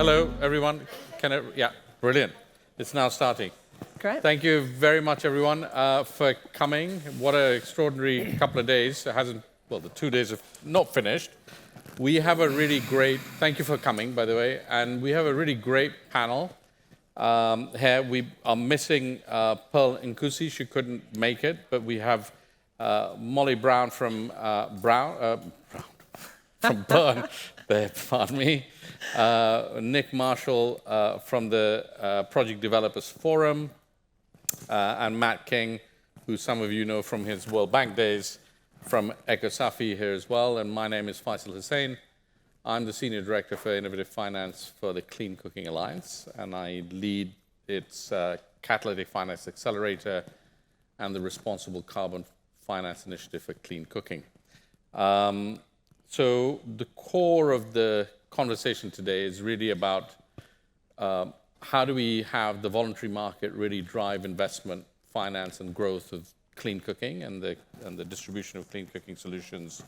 Hello, everyone. Yeah, brilliant. It's now starting. Great. Thank you very much, everyone, for coming. What an extraordinary couple of days. It hasn't, well, the 2 days have not finished. We have a really great, thank you for coming, by the way, and we have a really great panel here. We are missing Pearl Nkusi. She couldn't make it, but we have Molly Brown from Bern, pardon me, Nick Marshall from the Project Developers Forum, and Matt King, who some of you know from his World Bank days, from EcoSafi here as well. And my name is Faisal Hussain. I'm the Senior Director for Innovative Finance for the Clean Cooking Alliance, and I lead its Catalytic Finance Accelerator and the Responsible Carbon Finance Initiative for Clean Cooking. So the core of the conversation today is really about how do we have the voluntary market really drive investment, finance, and growth of clean cooking and the distribution of clean cooking solutions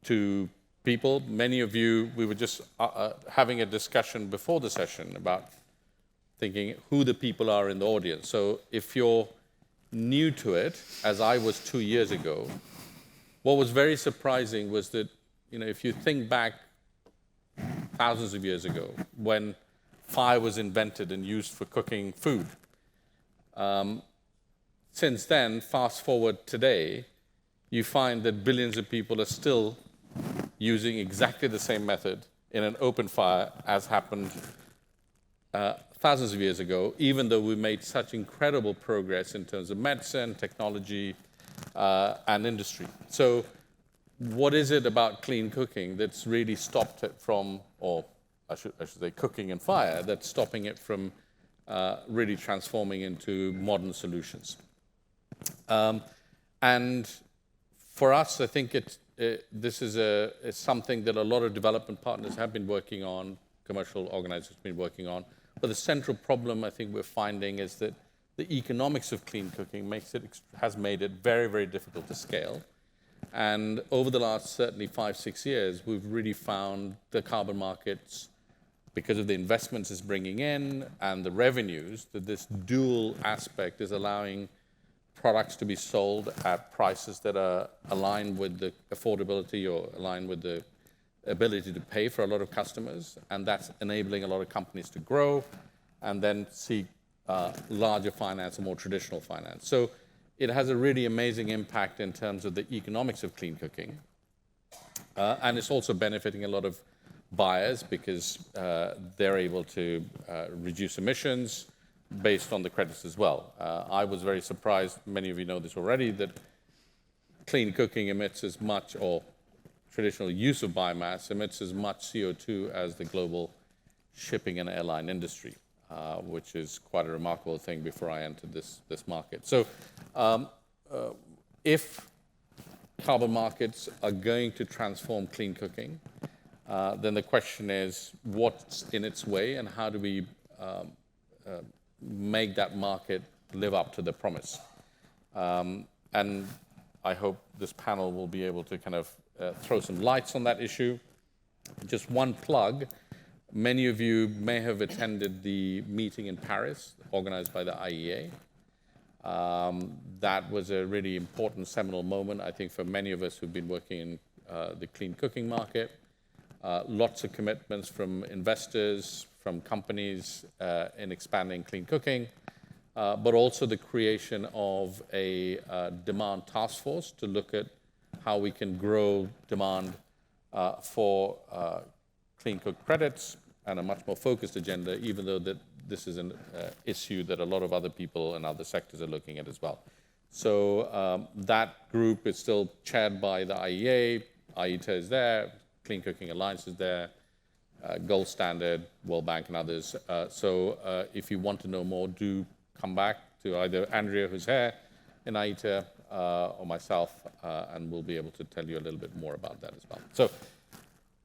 to people. Many of you, we were just having a discussion before the session about thinking who the people are in the audience. So if you're new to it, as I was 2 years ago, what was very surprising was that, if you think back thousands of years ago, when fire was invented and used for cooking food, since then, fast forward today, you find that billions of people are still using exactly the same method in an open fire as happened thousands of years ago, even though we made such incredible progress in terms of medicine, technology, and industry. So what is it about clean cooking that's really stopped it from, or I should say cooking and fire, that's stopping it from really transforming into modern solutions? And for us, I think this is something that a lot of development partners have been working on, commercial organizers have been working on. But the central problem I think we're finding is that the economics of clean cooking has made it very, very difficult to scale. And over the last certainly 5-6 years, we've really found the carbon markets, because of the investments it's bringing in and the revenues, that this dual aspect is allowing products to be sold at prices that are aligned with the affordability or aligned with the ability to pay for a lot of customers. And that's enabling a lot of companies to grow and then seek larger finance and more traditional finance. So it has a really amazing impact in terms of the economics of clean cooking. And it's also benefiting a lot of buyers because they're able to reduce emissions based on the credits as well. I was very surprised, many of you know this already, that clean cooking emits as much, or traditional use of biomass emits as much CO2 as the global shipping and airline industry, which is quite a remarkable thing before I entered this market. So if carbon markets are going to transform clean cooking, then the question is what's in its way and how do we make that market live up to the promise? And I hope this panel will be able to kind of throw some lights on that issue. Just one plug. Many of you may have attended the meeting in Paris organized by the IEA. That was a really important seminal moment, I think, for many of us who've been working in the clean cooking market. Lots of commitments from investors, from companies in expanding clean cooking, but also the creation of a demand task force to look at how we can grow demand for clean cook credits and a much more focused agenda, even though this is an issue that a lot of other people and other sectors are looking at as well. So that group is still chaired by the IEA. IETA is there. Clean Cooking Alliance is there. Gold Standard, World Bank, and others. So if you want to know more, do come back to either Andrea, who's here in IETA, or myself, and we'll be able to tell you a little bit more about that as well. So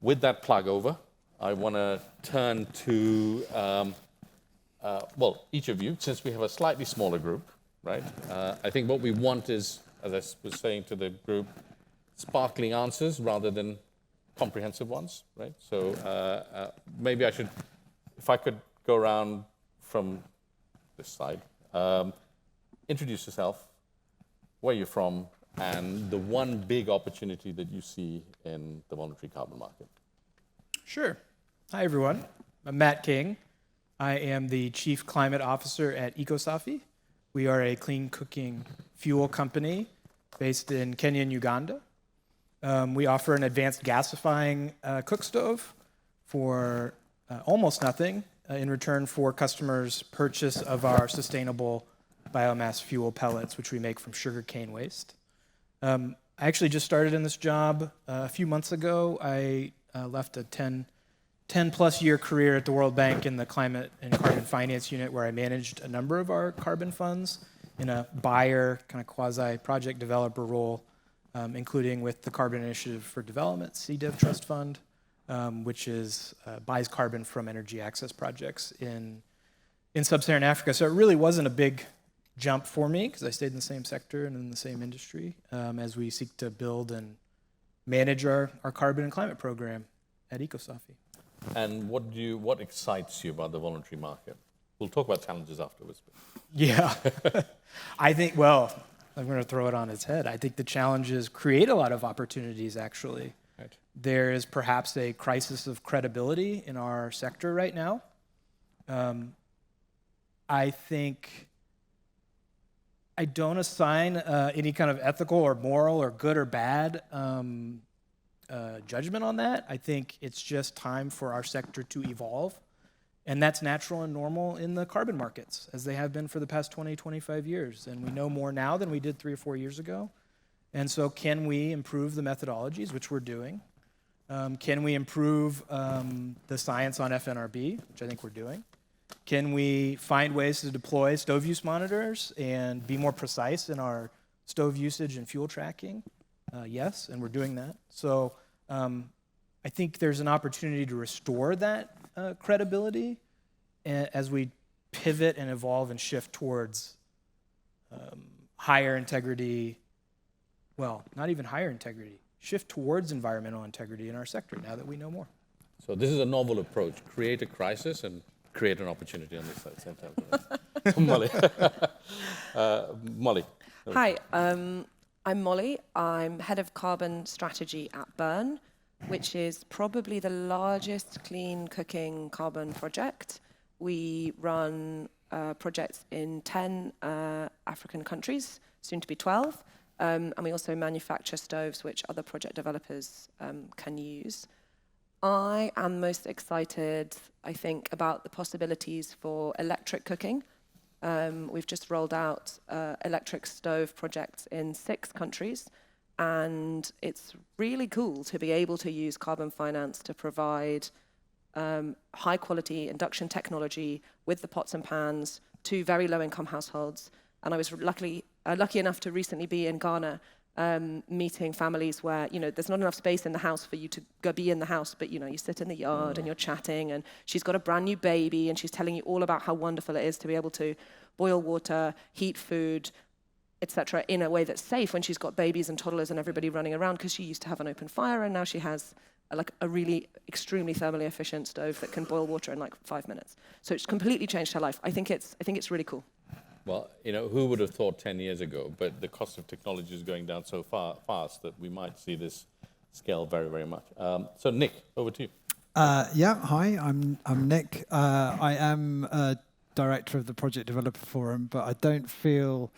with that plug over, I want to turn to, well, each of you, since we have a slightly smaller group, right? I think what we want is, as I was saying to the group, sparkling answers rather than comprehensive ones, right? So maybe I should if I could go around from this side, introduce yourself, where you're from, and the one big opportunity that you see in the voluntary carbon market. Sure. Hi, everyone. I'm Matt King. I am the Chief Climate Officer at IEA. We are a clean cooking fuel company based in Kenya and Uganda. We offer an advanced gasifying cook stove for almost nothing in return for customers' purchase of our sustainable biomass fuel pellets, which we make from sugarcane waste. I actually just started in this job a few months ago. I left a 10-plus year career at the World Bank in the Climate and Carbon Finance Unit, where I managed a number of our carbon funds in a buyer, kind of quasi-project developer role, including with the Carbon Initiative for Development, CDEV Trust Fund, which buys carbon from energy access projects in sub-Saharan Africa. So it really wasn't a big jump for me, because I stayed in the same sector and in the same industry as we seek to build and manage our carbon and climate program at IEA. And what excites you about the voluntary market? We'll talk about challenges afterwards. Yeah. I think, well, I'm going to throw it on its head. I think the challenges create a lot of opportunities, actually. Right. There is perhaps a crisis of credibility in our sector right now. I think I don't assign any kind of ethical or moral or good or bad judgment on that. I think it's just time for our sector to evolve. And that's natural and normal in the carbon markets, as they have been for the past 20, 25 years. And we know more now than we did 3 or 4 years ago. And so can we improve the methodologies, which we're doing? Can we improve the science on FNRB, which I think we're doing? Can we find ways to deploy stove use monitors and be more precise in our stove usage and fuel tracking? Yes, and we're doing that. So I think there's an opportunity to restore that credibility as we pivot and evolve and shift towards higher integrity, well, not even higher integrity, shift towards environmental integrity in our sector now that we know more. So this is a novel approach: create a crisis and create an opportunity on this side at the same time. Molly. Molly. Hi, I'm Molly. I'm head of carbon strategy at Burn, which is probably the largest clean cooking carbon project. We run projects in 10 African countries, soon to be 12, and we also manufacture stoves which other project developers can use. I am most excited, I think, about the possibilities for electric cooking. We've just rolled out electric stove projects in 6 countries, and it's really cool to be able to use carbon finance to provide high-quality induction technology with the pots and pans to very low-income households. And I was lucky enough to recently be in Ghana meeting families where, there's not enough space in the house for you to go be in the house, but, you sit in the yard and you're chatting, and she's got a brand new baby, and she's telling you all about how wonderful it is to be able to boil water, heat food, etc., in a way that's safe when she's got babies and toddlers and everybody running around, because she used to have an open fire, and now she has a really extremely thermally efficient stove that can boil water in 5 minutes. So it's completely changed her life. I think it's really cool. Well, who would have thought 10 years ago, but the cost of technology is going down so fast that we might see this scale very, very much. So Nick, over to you. Hi, I'm Nick. I am a director of the Project Developer Forum, but I don't feel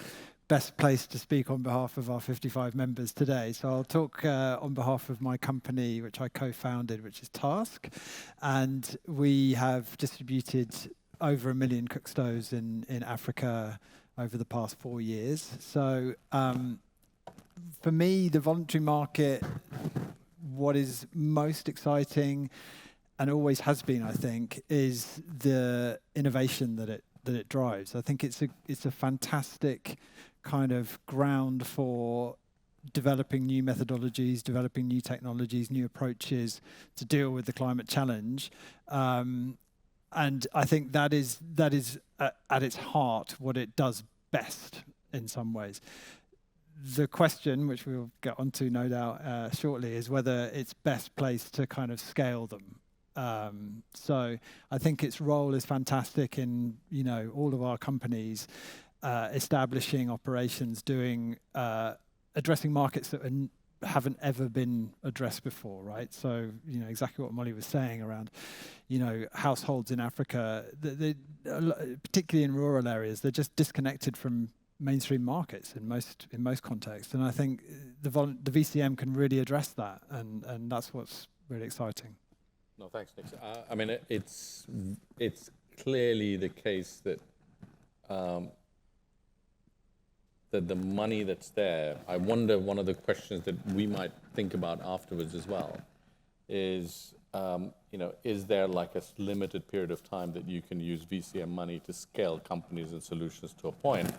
best placed to speak on behalf of our 55 members today. So I'll talk on behalf of my company, which I co-founded, which is Task. And we have distributed over 1 million cook stoves in Africa over the past 4 years. So for me, the voluntary market, what is most exciting, and always has been, I think, is the innovation that it drives. I think it's a fantastic kind of ground for developing new methodologies, developing new technologies, new approaches to deal with the climate challenge. And I think that is at its heart what it does best in some ways. The question, which we'll get onto no doubt shortly, is whether it's best placed to kind of scale them. So I think its role is fantastic in, all of our companies establishing operations, addressing markets that haven't ever been addressed before, right? So, exactly what Molly was saying around, households in Africa, particularly in rural areas, they're just disconnected from mainstream markets in most contexts. And I think the VCM can really address that, and that's what's really exciting. No, thanks, Nick. I mean, it's clearly the case that that the money that's there, I wonder, one of the questions that we might think about afterwards as well is, is there like a limited period of time that you can use VCM money to scale companies and solutions to a point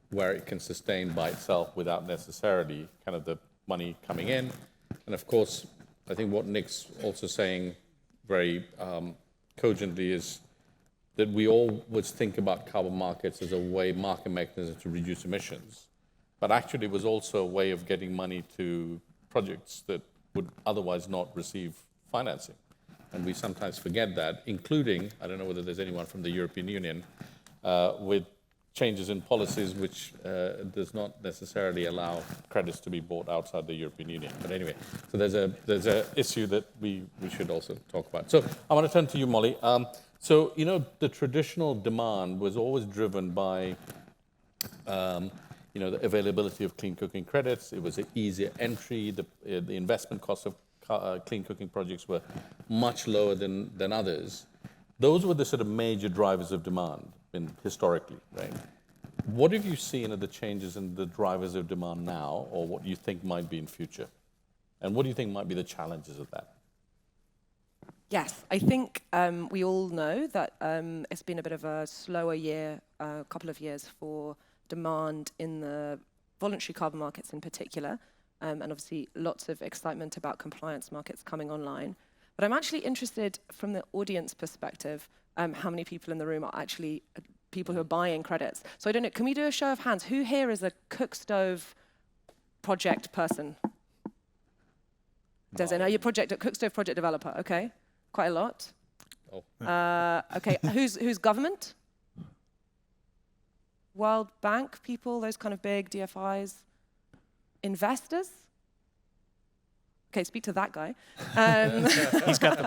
where it can sustain by itself without necessarily kind of the money coming in? And of course, I think what Nick's also saying very cogently is that we always think about carbon markets as a market mechanism to reduce emissions. But actually, it was also a way of getting money to projects that would otherwise not receive financing. And we sometimes forget that, including, I don't know whether there's anyone from the European Union, with changes in policies which does not necessarily allow credits to be bought outside the European Union. But anyway, so there's a issue that we should also talk about. So I want to turn to you, Molly. So, the traditional demand was always driven by, the availability of clean cooking credits. It was an easier entry. The investment costs of clean cooking projects were much lower than others. Those were the sort of major drivers of demand historically, right? What have you seen of the changes in the drivers of demand now, or what you think might be in future? And what do you think might be the challenges of that? Yes, I think we all know that it's been a bit of a slower year, couple of years for demand in the voluntary carbon markets in particular, and obviously lots of excitement about compliance markets coming online. But I'm actually interested from the audience perspective, how many people in the room are actually people who are buying credits. So I don't know, can we do a show of hands? Who here is a cookstove project person? Does it know your project, a cookstove project developer? Okay. Quite a lot. Oh. Okay, who's government? World Bank people, those kind of big DFIs. Investors? Okay, speak to that guy. He's got the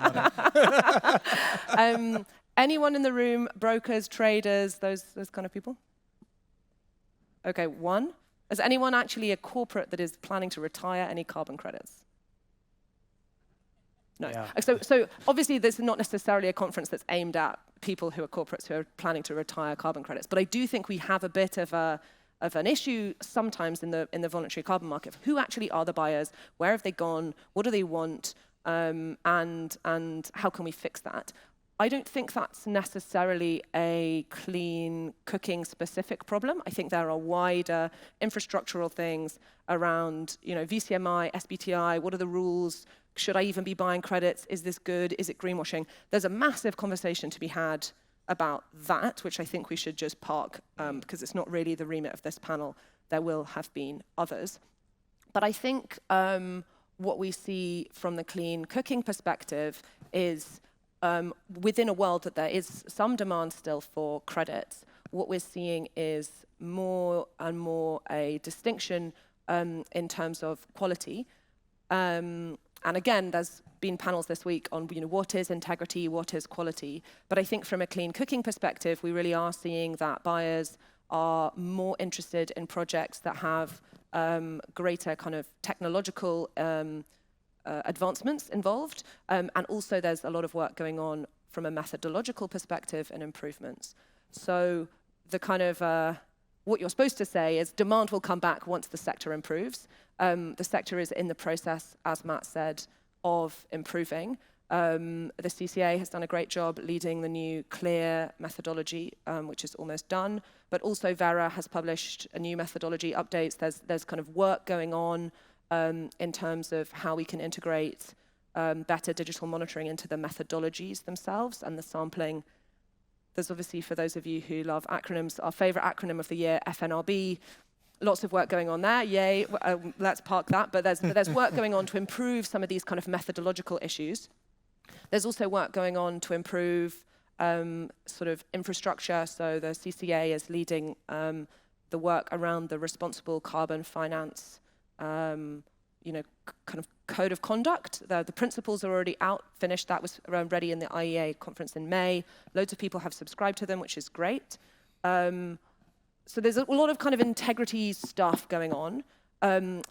money. Anyone in the room, brokers, traders, those kind of people? Okay, one. Is anyone actually a corporate that is planning to retire any carbon credits? No. Yeah. So obviously this is not necessarily a conference that's aimed at people who are corporates who are planning to retire carbon credits. But I do think we have a bit of an issue sometimes in the voluntary carbon market. Who actually are the buyers? Where have they gone? What do they want? And how can we fix that? I don't think that's necessarily a clean cooking specific problem. I think there are wider infrastructural things around, VCMI, SBTI, what are the rules? Should I even be buying credits? Is this good? Is it greenwashing? There's a massive conversation to be had about that, which I think we should just park because it's not really the remit of this panel. There will have been others. But I think what we see from the clean cooking perspective is within a world that there is some demand still for credits, what we're seeing is more and more a distinction in terms of quality. And again, there's been panels this week on what is integrity, what is quality. But I think from a clean cooking perspective, we really are seeing that buyers are more interested in projects that have greater kind of technological advancements involved. And also there's a lot of work going on from a methodological perspective and improvements. So the kind of what you're supposed to say is demand will come back once the sector improves. The sector is in the process, as Matt said, of improving. The CCA has done a great job leading the new clear methodology, which is almost done. But also Vera has published a new methodology updates. There's kind of work going on in terms of how we can integrate better digital monitoring into the methodologies themselves and the sampling. There's obviously, for those of you who love acronyms, our favorite acronym of the year, FNRB. Lots of work going on there, yay, let's park that. But there's work going on to improve some of these kind of methodological issues. There's also work going on to improve sort of infrastructure. So the CCA is leading the work around the responsible carbon finance, kind of code of conduct. The principles are already out, finished. That was ready in the IEA conference in May. Loads of people have subscribed to them, which is great. So there's a lot of kind of integrity stuff going on.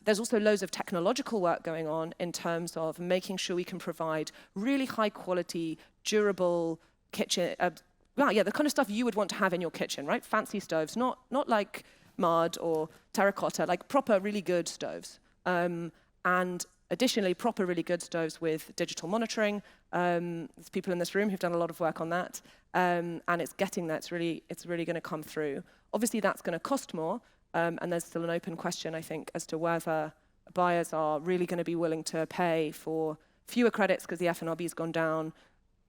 There's also loads of technological work going on in terms of making sure we can provide really high quality, durable kitchen, the kind of stuff you would want to have in your kitchen, right? Fancy stoves, not like mud or terracotta, like proper, really good stoves. And additionally, proper, really good stoves with digital monitoring. There's people in this room who've done a lot of work on that. And it's getting there, it's really gonna come through. Obviously, that's gonna cost more, and there's still an open question, I think, as to whether buyers are really gonna be willing to pay for fewer credits because the FNRB's gone down,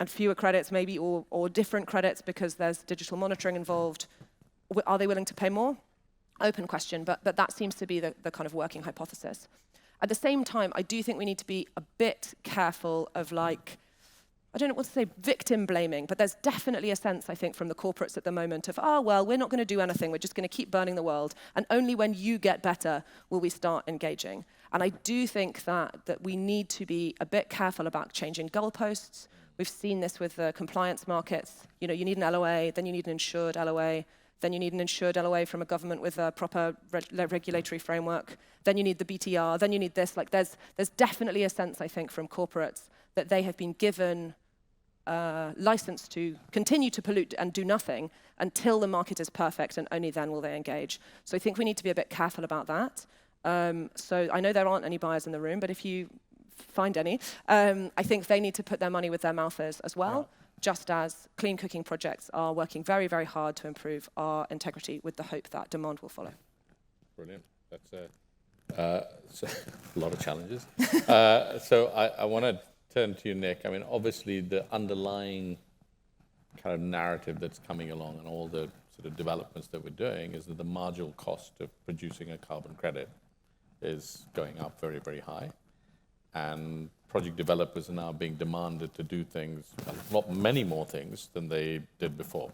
and fewer credits maybe, or different credits because there's digital monitoring involved. Are they willing to pay more? Open question, but that seems to be the kind of working hypothesis. At the same time, I do think we need to be a bit careful of, like, I don't know what to say, victim blaming, but there's definitely a sense, I think, from the corporates at the moment of, well, we're not going to do anything, we're just going to keep burning the world, and only when you get better will we start engaging. And I do think that we need to be a bit careful about changing goalposts. We've seen this with the compliance markets. You know, you need an LOA, then you need an insured LOA, then you need an insured LOA from a government with a proper regulatory framework, then you need the BTR, then you need this. Like, there's definitely a sense, I think, from corporates that they have been given license to continue to pollute and do nothing until the market is perfect, and only then will they engage. So I think we need to be a bit careful about that. So I know there aren't any buyers in the room, but if you find any, I think they need to put their money where their mouth is as well, just as clean cooking projects are working very, very hard to improve our integrity with the hope that demand will follow. Brilliant. That's so a lot of challenges. So I want to turn to you, Nick. I mean, obviously, the underlying kind of narrative that's coming along and all the sort of developments that we're doing is that the marginal cost of producing a carbon credit is going up very, very high. And project developers are now being demanded to do things, many more things than they did before.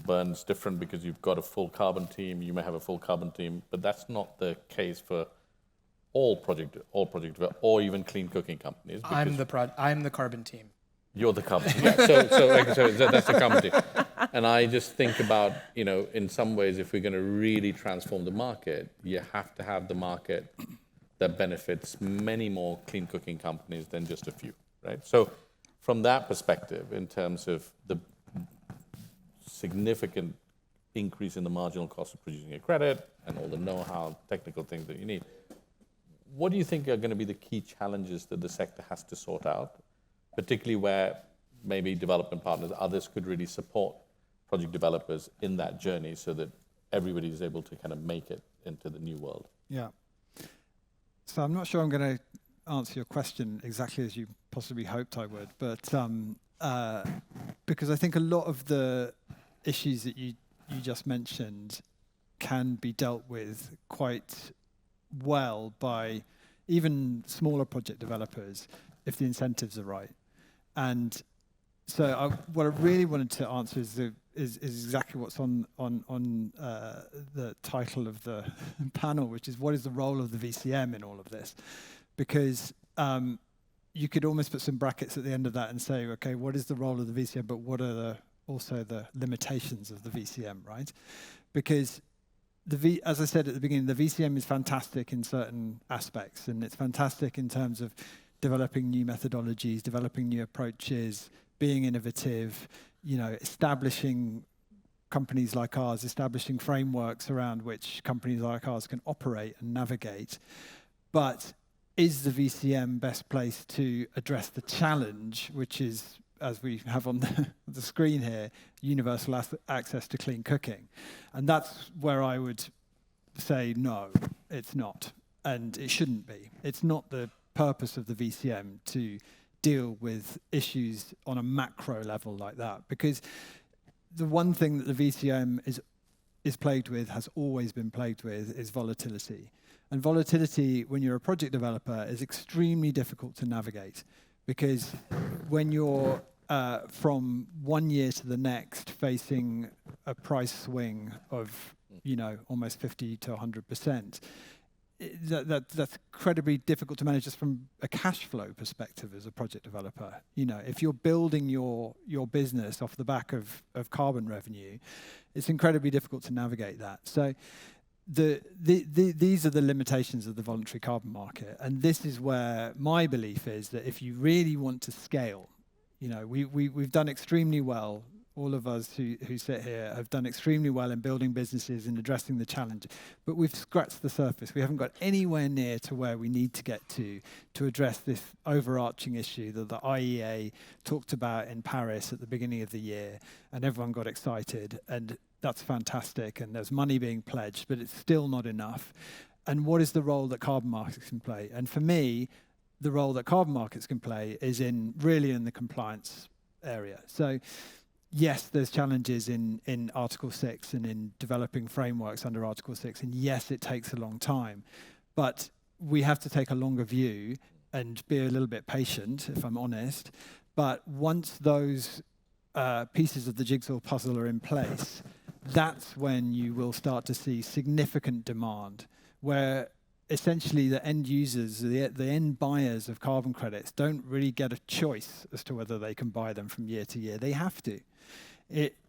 Burn's different because you've got a full carbon team. You may have a full carbon team, but that's not the case for all project or even clean cooking companies. I'm the carbon team. You're the carbon team. Yeah. So that's the carbon team. And I just think about, in some ways, if we're going to really transform the market, you have to have the market that benefits many more clean cooking companies than just a few, right? So from that perspective, in terms of the significant increase in the marginal cost of producing a credit and all the know-how, technical things that you need, what do you think are going to be the key challenges that the sector has to sort out, particularly where maybe development partners, others could really support project developers in that journey so that everybody is able to kind of make it into the new world? Yeah. So I'm not sure I'm going to answer your question exactly as you possibly hoped I would, but because I think a lot of the issues that you just mentioned can be dealt with quite well by even smaller project developers if the incentives are right. And so what I really wanted to answer is exactly what's on the title of the panel, which is what is the role of the VCM in all of this? Because you could almost put some brackets at the end of that and say, okay, what is the role of the VCM, but what are also the limitations of the VCM, right? Because as I said at the beginning, the VCM is fantastic in certain aspects, and it's fantastic in terms of developing new methodologies, developing new approaches, being innovative, establishing companies like ours, establishing frameworks around which companies like ours can operate and navigate. But is the VCM best placed to address the challenge, which is, as we have on the screen here, universal access to clean cooking? And that's where I would say, no, it's not. And it shouldn't be. It's not the purpose of the VCM to deal with issues on a macro level like that. Because the one thing that the VCM is plagued with, has always been plagued with, is volatility. And volatility, when you're a project developer, is extremely difficult to navigate, because when you're from 1 year to the next facing a price swing of, almost 50 to 100%, that's incredibly difficult to manage just from a cash flow perspective as a project developer. If you're building your business off the back of carbon revenue, it's incredibly difficult to navigate that. So these are the limitations of the voluntary carbon market, and this is where my belief is that if you really want to scale, we've done extremely well. All of us who sit here have done extremely well in building businesses and addressing the challenge, but we've scratched the surface. We haven't got anywhere near to where we need to get to address this overarching issue that the IEA talked about in Paris at the beginning of the year, and everyone got excited, and that's fantastic, and there's money being pledged, but it's still not enough. And what is the role that carbon markets can play? And for me, the role that carbon markets can play is really in the compliance area. So yes, there's challenges in Article 6 and in developing frameworks under Article 6, and yes, it takes a long time. But we have to take a longer view and be a little bit patient, if I'm honest. But once those pieces of the jigsaw puzzle are in place, that's when you will start to see significant demand, where essentially the end users, the end buyers of carbon credits don't really get a choice as to whether they can buy them from year to year. They have to.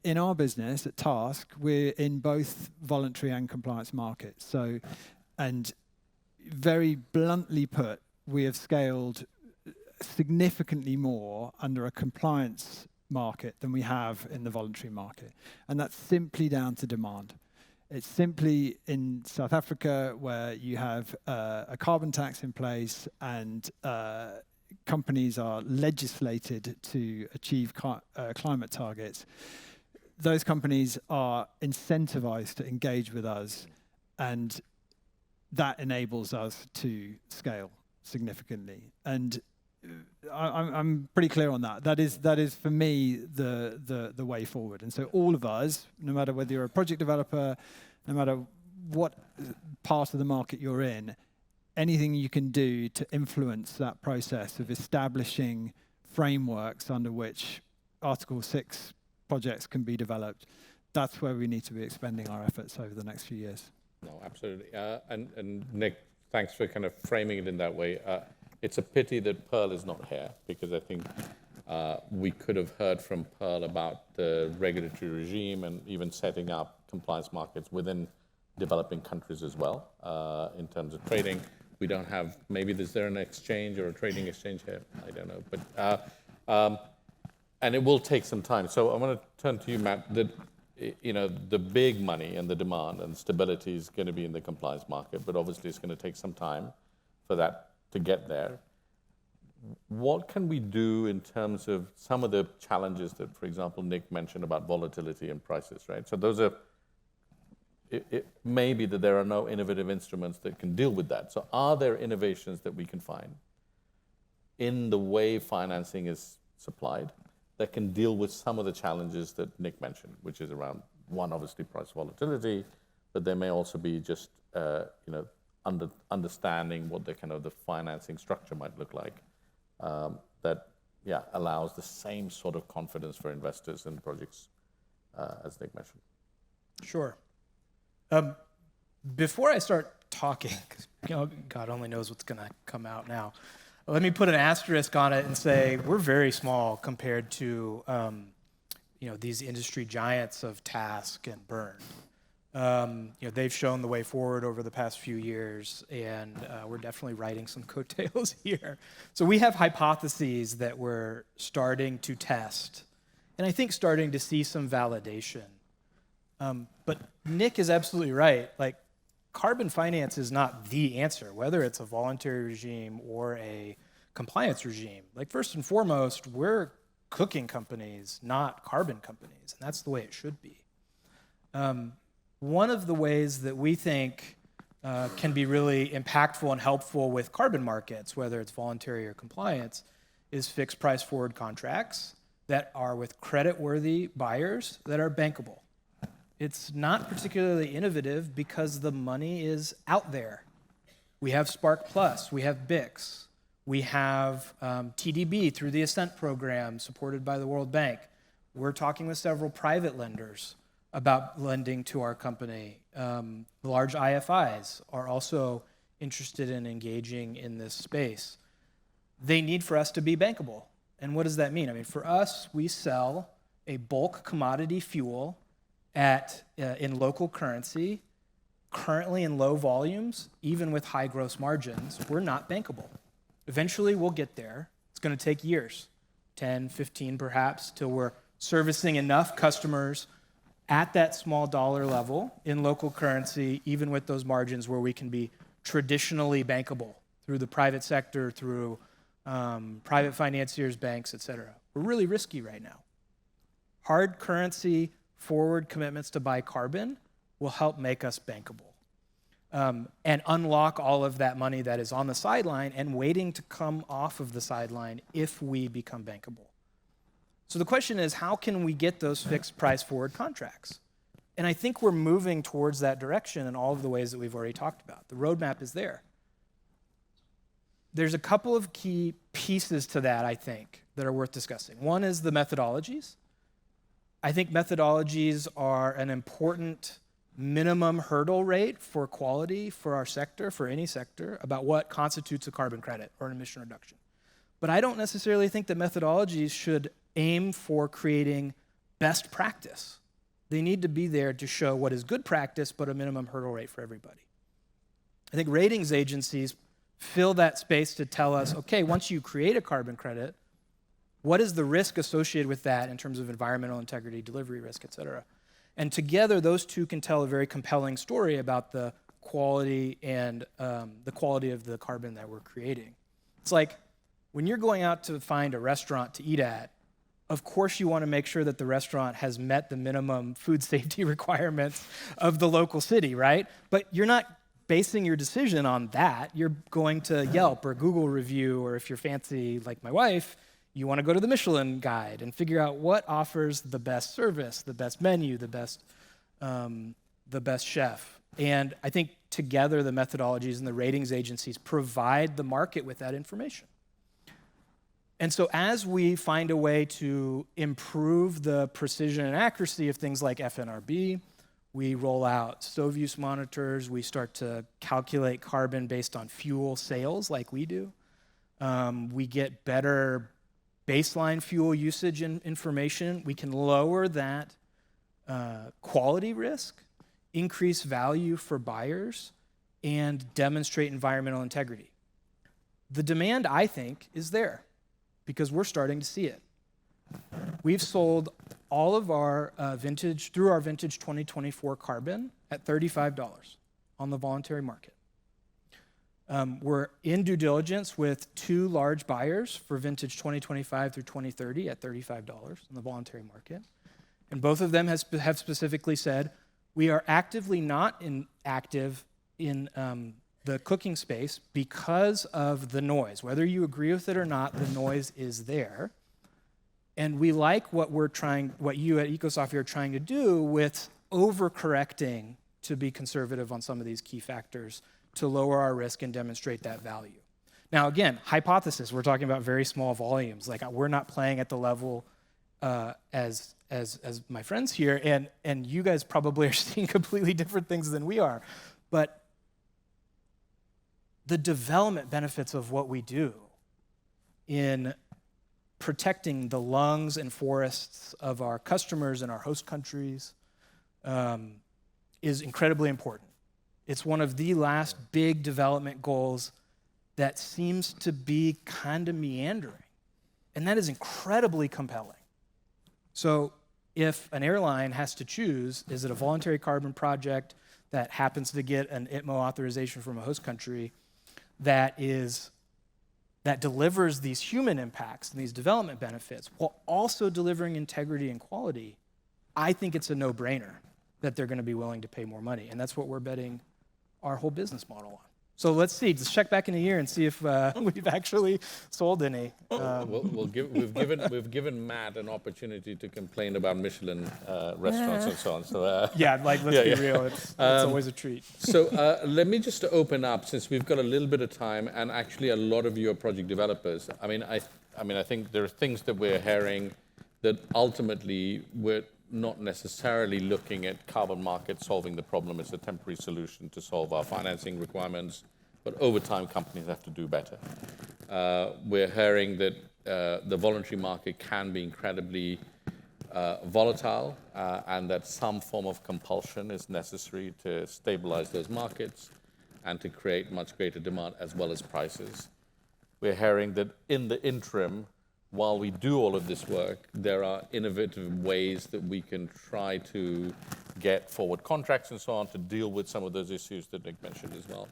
In our business at Task, we're in both voluntary and compliance markets. So, and very bluntly put, we have scaled significantly more under a compliance market than we have in the voluntary market. And that's simply down to demand. It's simply in South Africa where you have a carbon tax in place, and companies are legislated to achieve climate targets. Those companies are incentivized to engage with us, and that enables us to scale significantly. And I'm pretty clear on that. That is for me the way forward. And so all of us, no matter whether you're a project developer, no matter what part of the market you're in, anything you can do to influence that process of establishing frameworks under which Article 6 projects can be developed, that's where we need to be expending our efforts over the next few years. No, absolutely. And Nick, thanks for kind of framing it in that way. It's a pity that Pearl is not here, because I think we could have heard from Pearl about the regulatory regime and even setting up compliance markets within developing countries as well in terms of trading. We don't have, maybe is there an exchange or a trading exchange here? I don't know. But and it will take some time. So I want to turn to you, Matt. The big money and the demand and stability is going to be in the compliance market, but obviously it's going to take some time for that to get there. What can we do in terms of some of the challenges that, for example, Nick mentioned about volatility and prices, right? So those are, it may be that there are no innovative instruments that can deal with that. So are there innovations that we can find in the way financing is supplied that can deal with some of the challenges that Nick mentioned, which is around, one, obviously price volatility, but there may also be just, understanding what the financing structure might look like that allows the same sort of confidence for investors in projects as Nick mentioned. Sure. Before I start talking, because God only knows what's going to come out now, let me put an asterisk on it and say we're very small compared to these industry giants of Task and Burn. They've shown the way forward over the past few years, and we're definitely riding some coattails here. So we have hypotheses that we're starting to test, and I think starting to see some validation. But Nick is absolutely right. Like, carbon finance is not the answer, whether it's a voluntary regime or a compliance regime. Like, first and foremost, we're cooking companies, not carbon companies, and that's the way it should be. One of the ways that we think can be really impactful and helpful with carbon markets, whether it's voluntary or compliance, is fixed price forward contracts that are with credit-worthy buyers that are bankable. It's not particularly innovative because the money is out there. We have Spark Plus, we have BIX, We have TDB through the Ascent program supported by the World Bank. We're talking with several private lenders about lending to our company. The large IFIs are also interested in engaging in this space. They need for us to be bankable. And what does that mean? I mean, for us, we sell a bulk commodity fuel in local currency, currently in low volumes, even with high gross margins. We're not bankable. Eventually, we'll get there. It's going to take years, 10, 15 perhaps, till we're servicing enough customers at that small dollar level in local currency, even with those margins where we can be traditionally bankable through the private sector, through private financiers, banks, et cetera. We're really risky right now. Hard currency forward commitments to buy carbon will help make us bankable and unlock all of that money that is on the sideline and waiting to come off of the sideline if we become bankable. So the question is, how can we get those fixed price forward contracts? And I think we're moving towards that direction in all of the ways that we've already talked about. The roadmap is there. There's a couple of key pieces to that, I think, that are worth discussing. One is the methodologies. I think methodologies are an important minimum hurdle rate for quality for our sector, for any sector, about what constitutes a carbon credit or an emission reduction. But I don't necessarily think that methodologies should aim for creating best practice. They need to be there to show what is good practice, but a minimum hurdle rate for everybody. I think ratings agencies fill that space to tell us, okay, once you create a carbon credit, what is the risk associated with that in terms of environmental integrity, delivery risk, et cetera? And together, those two can tell a very compelling story about the quality and the quality of the carbon that we're creating. It's like when you're going out to find a restaurant to eat at, of course you want to make sure that the restaurant has met the minimum food safety requirements of the local city, right? But you're not basing your decision on that. You're going to Yelp or Google review, or if you're fancy like my wife, you want to go to the Michelin guide and figure out what offers the best service, the best menu, the best chef. And I think together the methodologies and the ratings agencies provide the market with that information. And so as we find a way to improve the precision and accuracy of things like FNRB, we roll out stove use monitors, we start to calculate carbon based on fuel sales like we do. We get better baseline fuel usage information. We can lower that quality risk, increase value for buyers, and demonstrate environmental integrity. The demand, I think, is there because we're starting to see it. We've sold all of our vintage 2024 carbon at $35 on the voluntary market. We're in due diligence with 2 large buyers for vintage 2025 through 2030 at $35 on the voluntary market. And both of them have specifically said, we are actively not active in the cooking space because of the noise. Whether you agree with it or not, the noise is there. And we like what you at EcoSophie are trying to do with overcorrecting to be conservative on some of these key factors to lower our risk and demonstrate that value. Now, again, hypothesis, we're talking about very small volumes. Like, we're not playing at the level as my friends here, and you guys probably are seeing completely different things than we are. But the development benefits of what we do in protecting the lungs and forests of our customers and our host countries is incredibly important. It's one of the last big development goals that seems to be kind of meandering. And that is incredibly compelling. So if an airline has to choose, is it a voluntary carbon project that happens to get an ITMO authorization from a host country that delivers these human impacts and these development benefits while also delivering integrity and quality, I think it's a no-brainer that they're going to be willing to pay more money. And that's what we're betting our whole business model on. So let's see. Let's check back in a year and see if we've actually sold any. We've given Matt an opportunity to complain about Michelin restaurants and so on. So Yeah, like let's be real. It's always a treat. So let me just open up, since we've got a little bit of time, and actually a lot of you are project developers. I mean, I think there are things that we're hearing that ultimately we're not necessarily looking at carbon markets solving the problem as a temporary solution to solve our financing requirements, but over time companies have to do better. We're hearing that the voluntary market can be incredibly volatile, and that some form of compulsion is necessary to stabilize those markets and to create much greater demand as well as prices. We're hearing that in the interim, while we do all of this work, there are innovative ways that we can try to get forward contracts and so on to deal with some of those issues that Nick mentioned as well.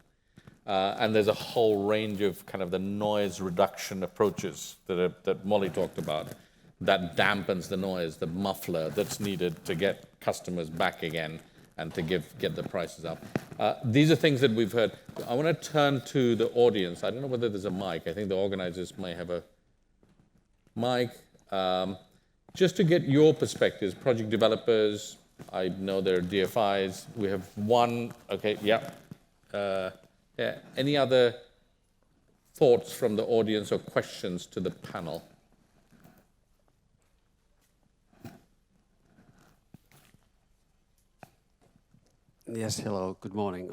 And there's a whole range of kind of the noise reduction approaches that Molly talked about that dampens the noise, the muffler that's needed to get customers back again and to get the prices up. These are things that we've heard. I want to turn to the audience. I don't know whether there's a mic. I think the organizers may have a mic. Just to get your perspectives, project developers, I know there are DFIs. We have one, okay, yeah. Yeah. Any other thoughts from the audience or questions to the panel? Yes, hello, good morning.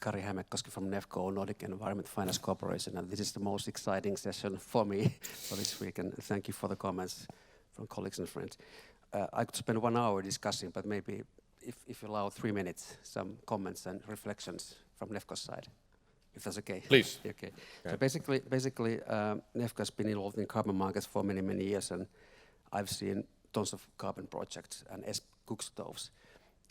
Kari Hämeenkoski from NEFCO, Nordic Environment Finance Corporation, and this is the most exciting session for me for this week, and thank you for the comments from colleagues and friends. I could spend 1 hour discussing, but maybe if you allow 3 minutes, some comments and reflections from NEFCO's side, if that's okay. Please. Okay. So basically, NEFCO has been involved in carbon markets for many, many years, and I've seen tons of carbon projects and cookstoves.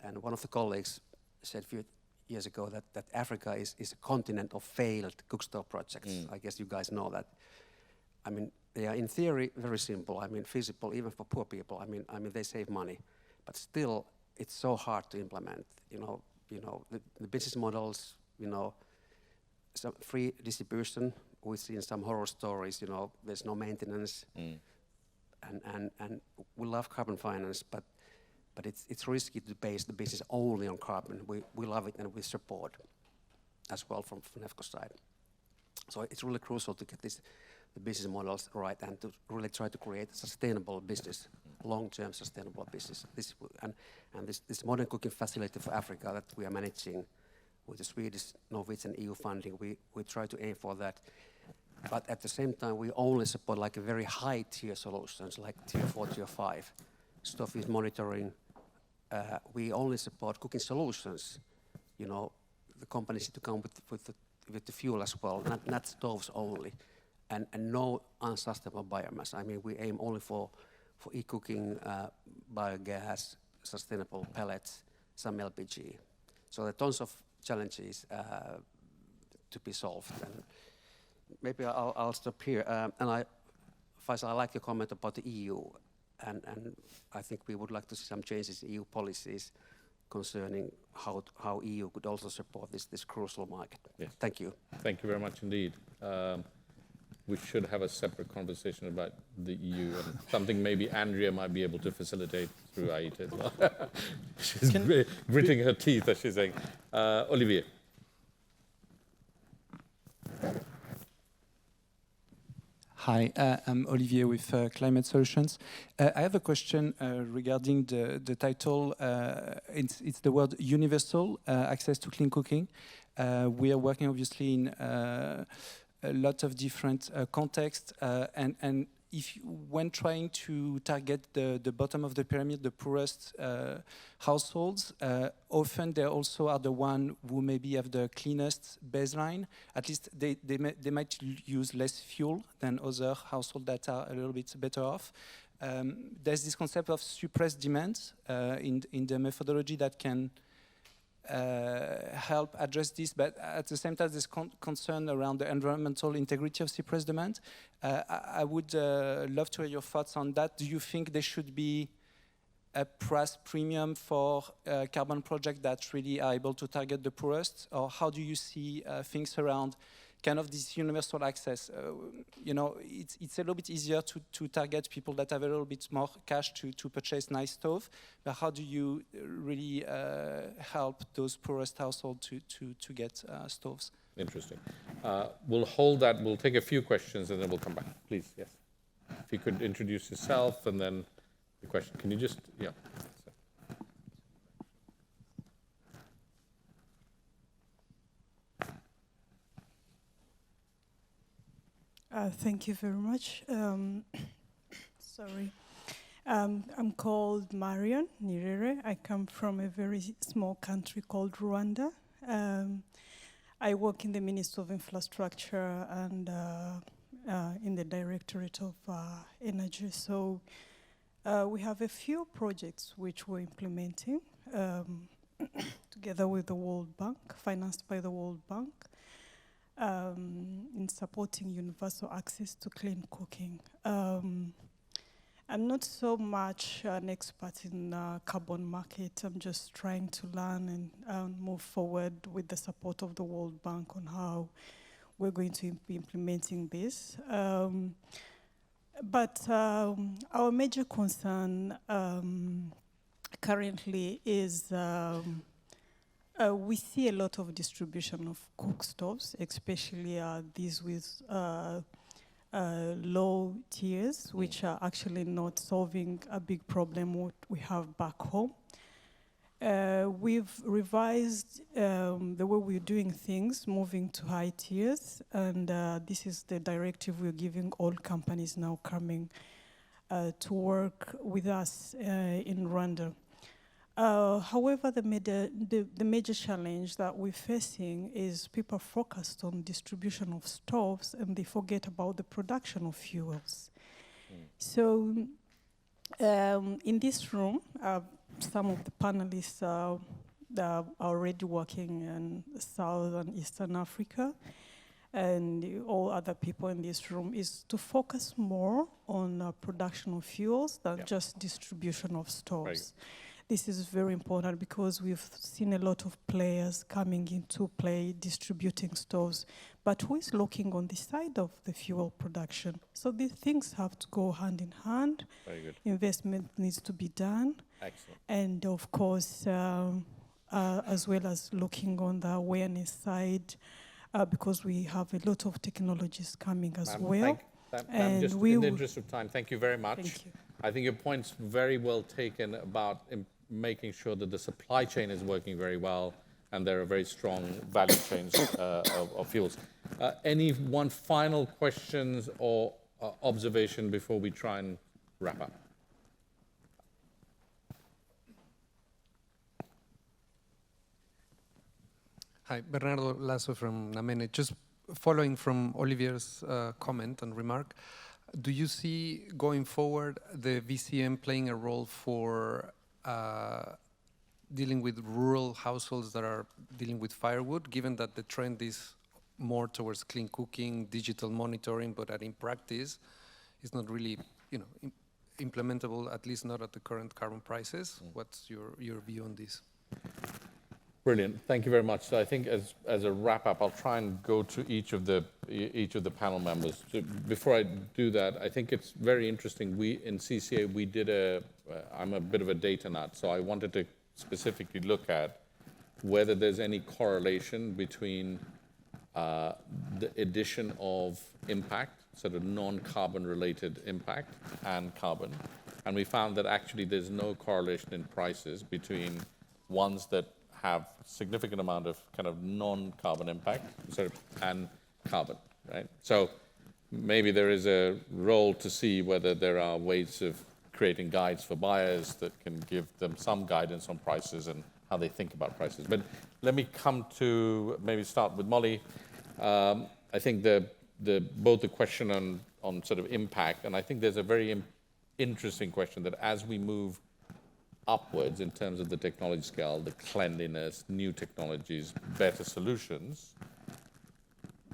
And one of the colleagues said a few years ago that Africa is a continent of failed cookstove projects. I guess you guys know that. I mean, they are in theory very simple. I mean, feasible even for poor people. I mean, they save money, but still, it's so hard to implement. You know, the business models. You know, some free distribution. We've seen some horror stories. You know, there's no maintenance, and we love carbon finance, but it's risky to base the business only on carbon. We love it and we support as well from NEFCO side. So it's really crucial to get the business models right and to really try to create a sustainable business, long-term sustainable business. This modern cooking facility for Africa that we are managing with the Swedish, Norwegian, EU funding, we try to aim for that. But at the same time, we only support like a very high tier solutions, like tier 4, tier 5. Stuff is monitoring. We only support cooking solutions. You know, the companies need to come with the fuel as well, not stoves only, and no unsustainable biomass. I mean, we aim only for e-cooking, biogas, sustainable pellets, some LPG. So there are tons of challenges to be solved. And maybe I'll stop here. Faisal, I like your comment about the EU. And I think we would like to see some changes in EU policies concerning how EU could also support this crucial market. Yes. Thank you. Thank you very much indeed. We should have a separate conversation about the EU and something maybe Andrea might be able to facilitate through IETA as well. She's gritting her teeth as she's saying. Olivier. Hi, I'm Olivier with Climate Solutions. I have a question regarding the title. It's the word universal access to clean cooking. We are working obviously in a lot of different contexts, and when trying to target the bottom of the pyramid, the poorest households, often they also are the one who maybe have the cleanest baseline. At least they might use less fuel than other households that are a little bit better off. There's this concept of suppressed demand in the methodology that can help address this, but at the same time there's concern around the environmental integrity of suppressed demand. I would love to hear your thoughts on that. Do you think there should be a price premium for carbon projects that really are able to target the poorest? Or how do you see things around kind of this universal access? You know, it's a little bit easier to target people that have a little bit more cash to purchase nice stove, but how do you really help those poorest households to get stoves? Interesting. We'll hold that. We'll take a few questions and then we'll come back. Please, yes. If you could introduce yourself and then the question. Can you just, yeah. Thank you very much. Sorry. I'm called Marion Nirere. I come from a very small country called Rwanda. I work in the Ministry of Infrastructure and in the Directorate of Energy. So we have a few projects which we're implementing together with the World Bank, financed by the World Bank, in supporting universal access to clean cooking. I'm not so much an expert in carbon market. I'm just trying to learn and move forward with the support of the World Bank on how we're going to be implementing this. But our major concern currently is we see a lot of distribution of cook stoves, especially these with low tiers, which are actually not solving a big problem what we have back home. We've revised the way we're doing things, moving to high tiers, and this is the directive we're giving all companies now coming to work with us in Rwanda. However, the major challenge that we're facing is people focused on distribution of stoves and they forget about the production of fuels. So in this room, some of the panelists are already working in South and Eastern Africa, and all other people in this room is to focus more on production of fuels than just distribution of stoves. Right. This is very important because we've seen a lot of players coming into play distributing stoves, but who is looking on the side of the fuel production? So these things have to go hand in hand. Very good. Investment needs to be done. Excellent. And of course, as well as looking on the awareness side, because we have a lot of technologies coming as well. And just in the interest of time, thank you very much. Thank you. I think your point's very well taken about making sure that the supply chain is working very well and there are very strong value chains of fuels. Any one final questions or observation before we try and wrap up? Hi, Bernardo Lasso from Namene. Just following from Olivier's comment and remark, do you see going forward the VCM playing a role for dealing with rural households that are dealing with firewood, given that the trend is more towards clean cooking, digital monitoring, but that in practice is not really, implementable, at least not at the current carbon prices? What's your view on this? Brilliant. Thank you very much. So I think as a wrap up, I'll try and go to each of the panel members. So before I do that, I think it's very interesting. We in CCA we did I'm a bit of a data nut, so I wanted to specifically look at whether there's any correlation between the addition of impact, sort of non-carbon related impact, and carbon. And we found that actually there's no correlation in prices between ones that have significant amount of kind of non-carbon impact and carbon, right? So maybe there is a role to see whether there are ways of creating guides for buyers that can give them some guidance on prices and how they think about prices. But let me come to maybe start with Molly. I think both the question on sort of impact, and I think there's a very interesting question that as we move upwards in terms of the technology scale, the cleanliness, new technologies, better solutions,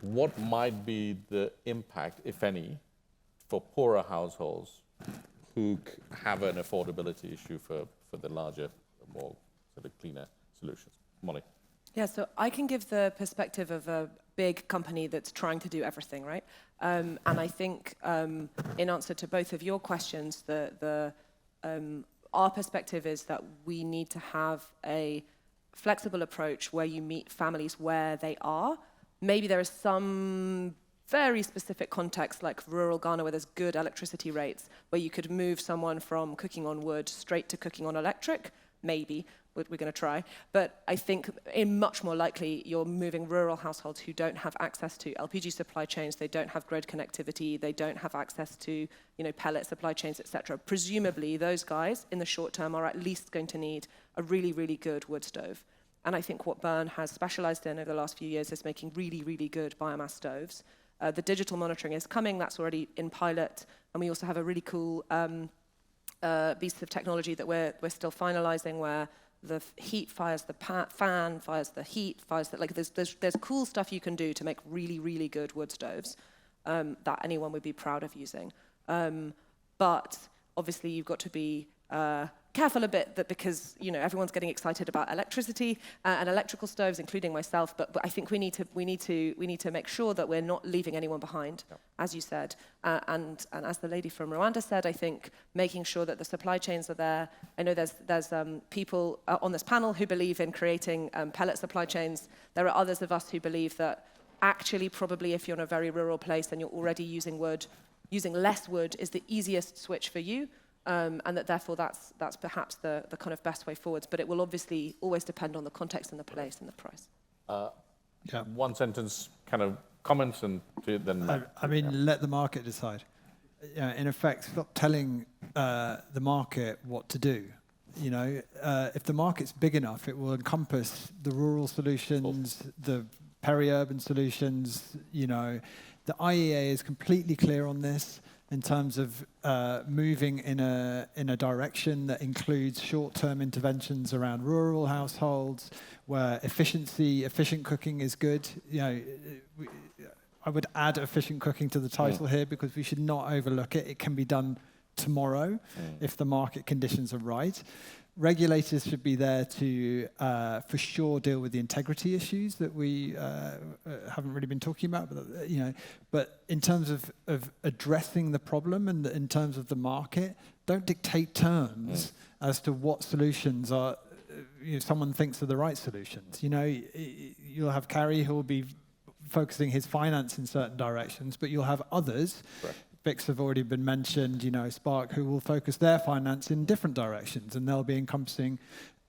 what might be the impact, if any, for poorer households have an affordability issue for the larger, more sort of cleaner solutions. Molly. Yeah, so I can give the perspective of a big company that's trying to do everything, right? And I think in answer to both of your questions, our perspective is that we need to have a flexible approach where you meet families where they are. Maybe there is some very specific context like rural Ghana where there's good electricity rates, where you could move someone from cooking on wood straight to cooking on electric, maybe. We're going to try. But I think much more likely you're moving rural households who don't have access to LPG supply chains, they don't have grid connectivity, they don't have access to pellet supply chains, etc. Presumably those guys in the short term are at least going to need a really, really good wood stove. And I think what Bern has specialized in over the last few years is making really, really good biomass stoves. The digital monitoring is coming, that's already in pilot. And we also have a really cool piece of technology that we're still finalizing where the heat fires the fan, fires the heat, fires the, like there's cool stuff you can do to make really, really good wood stoves that anyone would be proud of using. But obviously you've got to be careful a bit because everyone's getting excited about electricity and electrical stoves, including myself. But I think we need to make sure that we're not leaving anyone behind, as you said. And as the lady from Rwanda said, I think making sure that the supply chains are there. I know there's people on this panel who believe in creating pellet supply chains. There are others of us who believe that actually probably if you're in a very rural place and you're already using wood, using less wood is the easiest switch for you. And that therefore that's perhaps the kind of best way forwards. But it will obviously always depend on the context and the place and the price. One sentence kind of comments and then... I mean, let the market decide. In effect, stop telling the market what to do. If the market's big enough, it will encompass the rural solutions, the peri-urban solutions. The IEA is completely clear on this in terms of moving in a direction that includes short-term interventions around rural households, where efficient cooking is good. I would add efficient cooking to the title here because we should not overlook it. It can be done tomorrow if the market conditions are right. Regulators should be there to, for sure, deal with the integrity issues that we haven't really been talking about. But in terms of addressing the problem and in terms of the market, don't dictate terms as to what solutions are. Someone thinks are the right solutions. You'll have Carrie who will be focusing his finance in certain directions, but you'll have others. Right. BICs have already been mentioned, Spark, who will focus their finance in different directions, and they'll be encompassing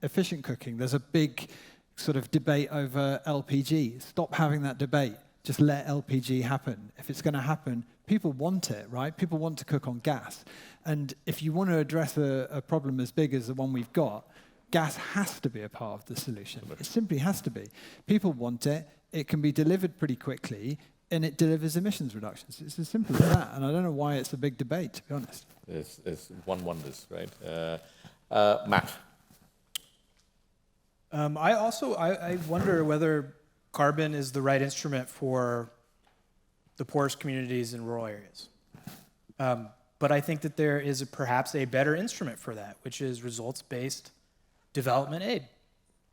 efficient cooking. There's a big sort of debate over LPG. Stop having that debate. Just let LPG happen. If it's going to happen, people want it, right? People want to cook on gas. And if you want to address a problem as big as the one we've got, gas has to be a part of the solution. It simply has to be. People want it. It can be delivered pretty quickly. And it delivers emissions reductions. It's as simple as that. And I don't know why it's a big debate, to be honest. It's one wonders, right? Matt. I wonder whether carbon is the right instrument for the poorest communities in rural areas. But I think that there is perhaps a better instrument for that, which is results-based development aid.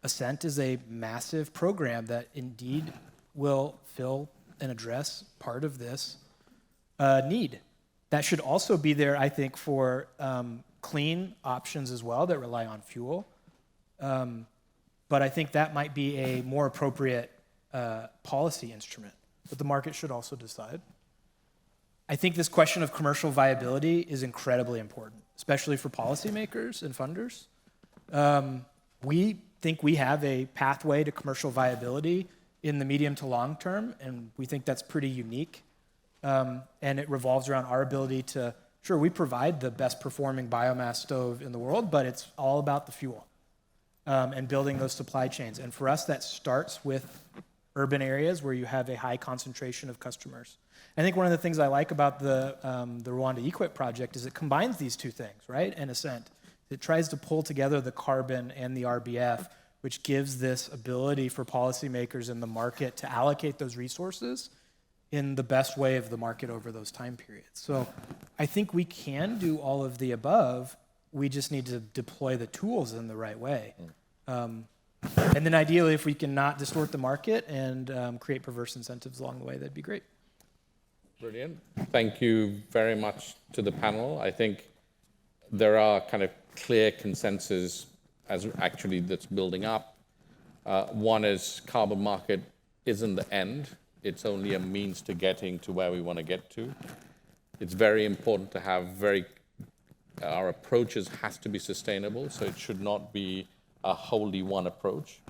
Ascent is a massive program that indeed will fill and address part of this need. That should also be there, I think, for clean options as well that rely on fuel. But I think that might be a more appropriate policy instrument that the market should also decide. I think this question of commercial viability is incredibly important, especially for policymakers and funders. We think we have a pathway to commercial viability in the medium to long term, and we think that's pretty unique. And it revolves around our ability to, sure, we provide the best performing biomass stove in the world, but it's all about the fuel and building those supply chains. And for us, that starts with urban areas where you have a high concentration of customers. I think one of the things I like about the Rwanda Equip project is it combines these two things, right? And Ascent. It tries to pull together the carbon and the RBF, which gives this ability for policymakers in the market to allocate those resources in the best way of the market over those time periods. So I think we can do all of the above. We just need to deploy the tools in the right way. And then ideally, if we can not distort the market and create perverse incentives along the way, that'd be great. Brilliant. Thank you very much to the panel. I think there are kind of clear consensus that's building up. One is carbon market isn't the end. It's only a means to getting to where we want to get to. It's very important to have our approaches has to be sustainable, so it should not be a wholly one approach.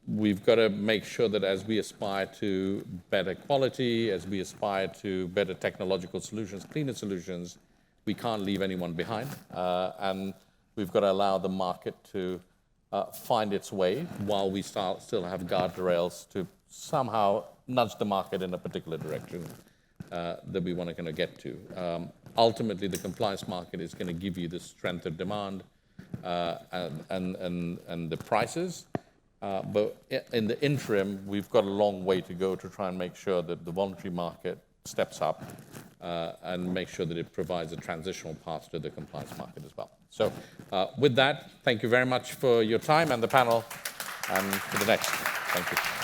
We've got to make sure that as we aspire to better quality, as we aspire to better technological solutions, cleaner solutions, we can't leave anyone behind. And we've got to allow the market to find its way while we still have guardrails to somehow nudge the market in a particular direction that we want to kind of get to. Ultimately, the compliance market is going to give you the strength of demand and the prices. But in the interim, we've got a long way to go to try and make sure that the voluntary market steps up and make sure that it provides a transitional path to the compliance market as well. So with that, thank you very much for your time and the panel, and for the next. Thank you.